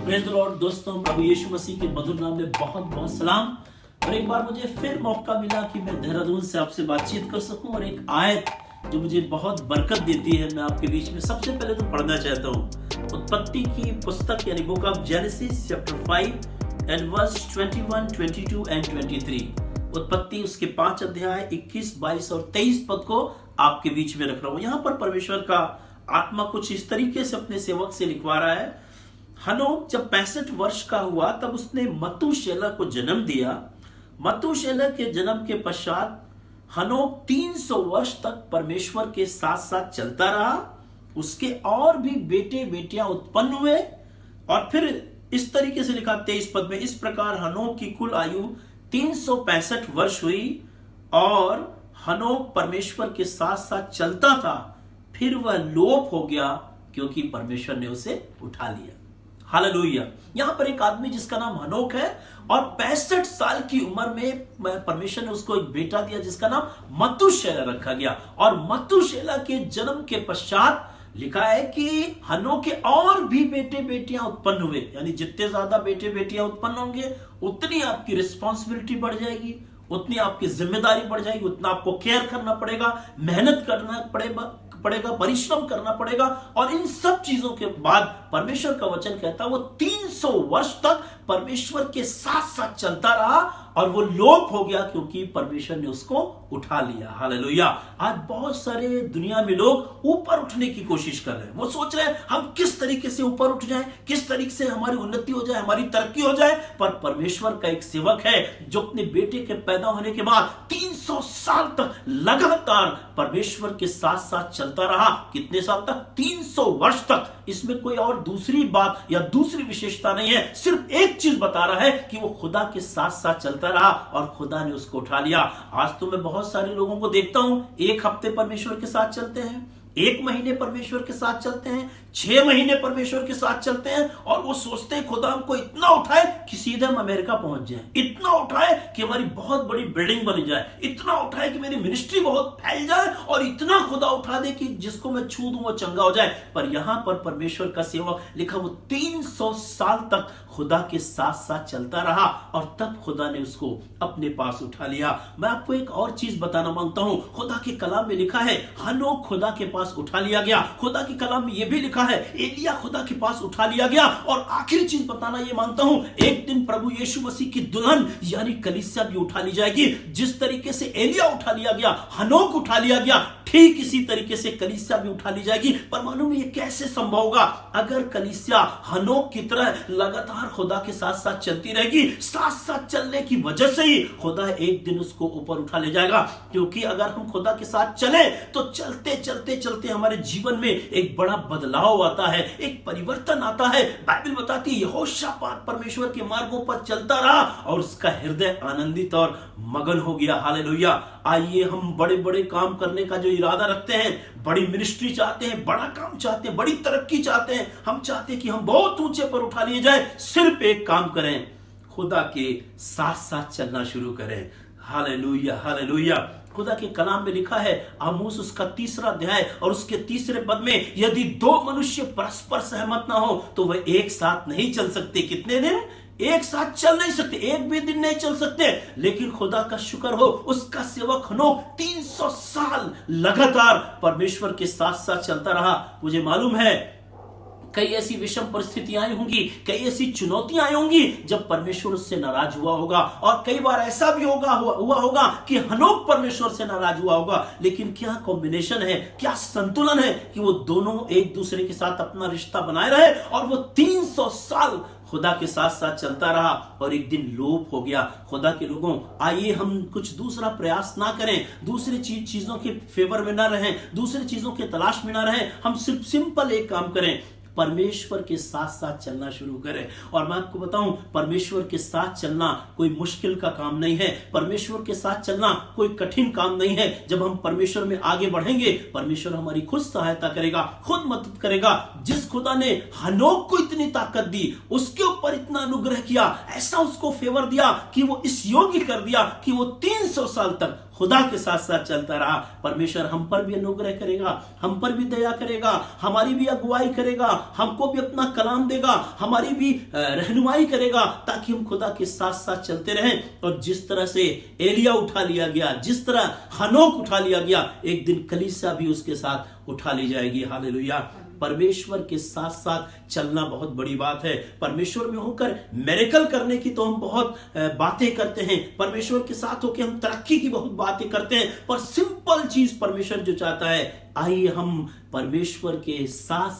Praise the Lord. दोस्तों, प्रभु यीशु मसीह के मधुर नाम में बहुत बहुत सलाम। और एक बार मुझे फिर मौका मिला कि मैं देहरादून से आपसे बातचीत कर सकूं और एक आयत जो मुझे बहुत बरकत देती है मैं आपके बीच में सबसे पहले तो पढ़ना चाहता हूं। उत्पत्ति की पुस्तक यानी book of Genesis chapter 5 and verse 21, 22 and 23। उत्पत्ति उसके 5 अध्याय 21, 22 और 23 पद को आपके बीच में रख रहा हूं। यहाँ पर परमेश्वर का आत्मा कुछ इस तरीके से अपने सेवक से लिखवा रहा है। हनोक जब 65 वर्ष का हुआ तब उसने मतूशेलह को जन्म दिया। मतूशेलह के जन्म के पश्चात हनोक 300 वर्ष तक परमेश्वर के साथ साथ चलता रहा। उसके और भी बेटे बेटियां उत्पन्न हुए। और फिर इस तरीके से लिखा 23 पद में, इस प्रकार हनोक की कुल आयु 365 वर्ष हुई और हनोक परमेश्वर के साथ साथ चलता था। फिर वह लोप हो गया क्योंकि परमेश्वर ने उसे उठा लिया। हालेलुया। यहां पर एक आदमी जिसका नाम हनोक है और 65 साल की उम्र में परमेश्वर ने उसको एक बेटा दिया जिसका नाम मतूशेलह रखा गया। और मतूशेलह के जन्म के पश्चात लिखा है कि हनोक के और भी बेटे बेटियां उत्पन्न हुए। यानी जितने ज्यादा बेटे बेटियां उत्पन्न होंगे उतनी आपकी रिस्पॉन्सिबिलिटी बढ़ जाएगी, उतनी आपकी जिम्मेदारी बढ़ जाएगी, उतना आपको केयर करना पड़ेगा, मेहनत करना पड़ेगा, परिश्रम करना पड़ेगा। और इन सब चीजों के बाद परमेश्वर का वचन कहता है वो 300 वर्ष तक परमेश्वर के साथ साथ चलता रहा और वो लोप हो गया क्योंकि परमेश्वर ने उसको उठा लिया। हालेलुया। आज बहुत सारे दुनिया में लोग ऊपर उठने की कोशिश कर रहे हैं। वो सोच रहे हैं हम किस तरीके से ऊपर उठ जाएं, किस तरीके से हमारी उन्नति हो जाए, हमारी तरक्की हो जाए। पर परमेश्वर का एक सेवक है जो अपने बेटे के पैदा होने के बाद 300 साल तक लगातार परमेश्वर के साथ साथ चलता रहा। कितने साल तक? 300 वर्ष तक। इसमें कोई और दूसरी बात या दूसरी विशेषता नहीं है, सिर्फ एक चीज बता रहा है कि वो खुदा के साथ साथ चलता रहा और खुदा ने उसको उठा लिया। आज तो मैं बहुत सारे लोगों को देखता हूं, एक हफ्ते परमेश्वर के साथ चलते हैं, एक महीने परमेश्वर के साथ चलते हैं, 6 महीने परमेश्वर के साथ चलते हैं और वो सोचते हैं खुदा हमको इतना उठाए कि सीधे हम अमेरिका पहुंच जाए, इतना उठाए कि हमारी बहुत बड़ी बिल्डिंग बन जाए, इतना उठाए कि मेरी मिनिस्ट्री बहुत फैल जाए और इतना खुदा उठा दे कि जिसको मैं छू दूं वो चंगा हो जाए। पर यहां पर परमेश्वर का सेवक लिखा वो 300 साल तक खुदा के साथ साथ चलता रहा और तब खुदा ने उसको अपने पास उठा लिया। मैं आपको एक और चीज बताना मांगता हूं। खुदा के कलाम में लिखा है हनोक खुदा के पास उठा लिया गया। खुदा के कलाम में यह भी लिखा है एलिया खुदा के पास उठा लिया गया। और आखिरी चीज बताना ये मांगता हूं, एक दिन प्रभु यीशु मसीह की दुल्हन यानी कलीसिया भी उठा ली जाएगी। जिस तरीके से एलिया उठा लिया गया, हनोक उठा लिया गया, ठीक इसी तरीके से कलीसिया भी उठा ली जाएगी। पर मालूम है ये कैसे संभव होगा? अगर कलीसिया हनोक की तरह लगातार खुदा के साथ साथ चलती रहेगी। साथ साथ चलने की वजह से ही खुदा एक दिन उसको ऊपर उठा ले जाएगा। क्योंकि अगर हम खुदा के साथ चले तो चलते चलते चलते हमारे जीवन में एक बड़ा बदलाव आता है, एक परिवर्तन आता है। बाइबल बताती है यहोशापात परमेश्वर के मार्गों पर चलता रहा और उसका हृदय आनंदित और मगन हो गया। हालेलुया। आइए हम बड़े बड़े काम करने का जो इरादा रखते हैं, बड़ी मिनिस्ट्री चाहते हैं, बड़ा काम चाहते हैं, बड़ी तरक्की चाहते हैं, हम चाहते हैं कि हम बहुत ऊंचे पर उठा लिए जाए। सिर्फ एक काम करें, खुदा के साथ साथ चलना शुरू करें। Hallelujah, hallelujah. खुदा के कलाम में लिखा है आमोस उसका 3रा अध्याय और उसके 3रे पद में, यदि 2 मनुष्य परस्पर सहमत ना हो तो वह एक साथ नहीं चल सकते। कितने दिन? एक साथ चल नहीं सकते, एक भी दिन नहीं चल सकते। लेकिन खुदा का शुक्र हो, उसका सेवक हनोक 300 साल लगातार परमेश्वर के साथ साथ चलता रहा। मुझे मालूम है कई ऐसी विषम परिस्थितियां आई होंगी, कई ऐसी चुनौतियां आई होंगी जब परमेश्वर उससे नाराज हुआ होगा। और कई बार ऐसा भी हुआ होगा कि हनोक परमेश्वर से नाराज हुआ होगा। लेकिन क्या कॉम्बिनेशन है, क्या संतुलन है कि वो दोनों एक दूसरे के साथ अपना रिश्ता बनाए रहे और वो 300 साल खुदा के साथ साथ चलता रहा और एक दिन लोप हो गया। खुदा के लोगों, आइए हम कुछ दूसरा प्रयास ना करें, दूसरी चीजों के फेवर में ना रहें, दूसरी चीजों के तलाश में ना रहें। हम सिर्फ सिंपल एक काम करें, परमेश्वर के साथ साथ चलना शुरू करें। और मैं आपको बताऊं, परमेश्वर के साथ चलना कोई मुश्किल का काम नहीं है, परमेश्वर के साथ चलना कोई कठिन काम नहीं है। जब हम परमेश्वर में आगे बढ़ेंगे, परमेश्वर हमारी खुद सहायता करेगा, खुद मदद करेगा। जिस खुदा ने हनोक को इतनी ताकत दी, उसके ऊपर इतना अनुग्रह किया, ऐसा उसको फेवर दिया कि वो इस योग्य कर दिया कि वो 300 साल तक खुदा के साथ साथ चलता रहा, परमेश्वर हम पर भी अनुग्रह करेगा, हम पर भी दया करेगा, हमारी भी अगुवाई करेगा, हमको भी अपना कलाम देगा, हमारी भी रहनुमाई करेगा, ताकि हम खुदा के साथ साथ चलते रहें। और जिस तरह से एलिया उठा लिया गया, जिस तरह हनोक उठा लिया गया, एक दिन कलीसिया भी उसके साथ उठा ली जाएगी। हालेलुया। परमेश्वर के साथ साथ चलना बहुत बड़ी बात है। परमेश्वर में होकर मिरेकल करने की तो हम बहुत बातें करते हैं, परमेश्वर के साथ होकर हम तरक्की की बहुत बातें करते हैं, पर सिंपल चीज परमेश्वर जो चाहता है, आइए हम परमेश्वर के साथ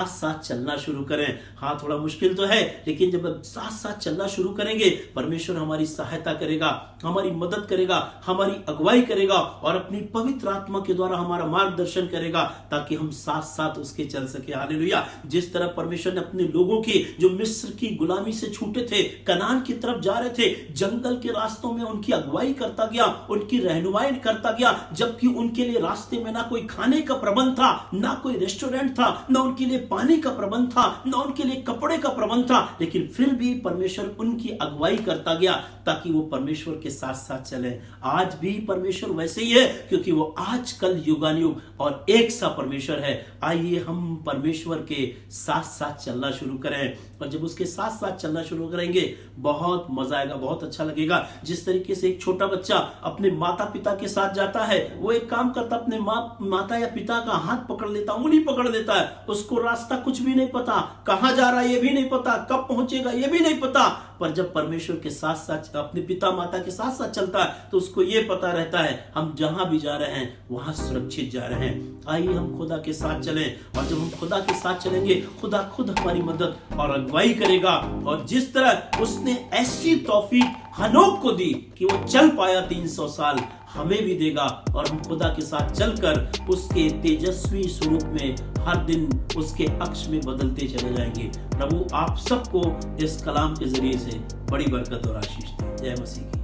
साथ चलना शुरू करें। हाँ, थोड़ा मुश्किल तो है, लेकिन जब हम साथ साथ चलना शुरू करेंगे, परमेश्वर हमारी सहायता करेगा, हमारी मदद करेगा, हमारी अगुवाई करेगा और अपनी पवित्र आत्मा के द्वारा हमारा मार्गदर्शन करेगा, ताकि हम साथ साथ उसके चल सके। हालेलुया। जिस तरह परमेश्वर ने अपने लोगों की, जो मिस्र की गुलामी से छूटे थे, कनान की तरफ जा रहे थे, जंगल के रास्तों में उनकी अगुवाई करता गया, उनकी रहनुमाई करता गया, जबकि उनके लिए रास्ते में ना कोई खाने का प्रबंध था, ना कोई रेस्टोरेंट था, ना उनके लिए पानी का प्रबंध था, ना उनके लिए कपड़े का प्रबंध था, लेकिन फिर भी परमेश्वर उनकी अगुवाई करता गया, ताकि वो परमेश्वर के साथ साथ चले। आज भी परमेश्वर वैसे ही है, क्योंकि वो आजकल युगानुयुग और एक सा परमेश्वर है। आइए हम परमेश्वर के साथ साथ चलना शुरू करें, और जब उसके साथ साथ चलना शुरू करेंगे, बहुत मजा आएगा, बहुत अच्छा लगेगा। जिस तरीके से एक छोटा बच्चा अपने माता पिता के साथ जाता है, वो एक काम करता, अपने माता या पिता का हाथ पकड़ लेता, उंगली पकड़ लेता है, उसको रास्ता कुछ भी नहीं पता, कहां जा रहा है ये भी नहीं पता, कब पहुंचेगा ये भी नहीं पता, पर जब परमेश्वर के साथ साथ अपने पिता माता के साथ साथ चलता है, तो उसको ये पता रहता है हम जहां भी जा रहे हैं वहां सुरक्षित जा रहे हैं। आइए हम खुदा के साथ चलें, और जब हम खुदा के साथ चलेंगे, खुदा खुद हमारी मदद और अगुवाई करेगा। और जिस तरह उसने ऐसी तौफीक हनोक को दी कि वो चल पाया 300 साल, हमें भी देगा, और हम खुदा के साथ चलकर उसके तेजस्वी स्वरूप में हर दिन उसके अक्ष में बदलते चले जाएंगे। प्रभु आप सबको इस कलाम के जरिए से बड़ी बरकत और आशीष दे। जय मसीह की।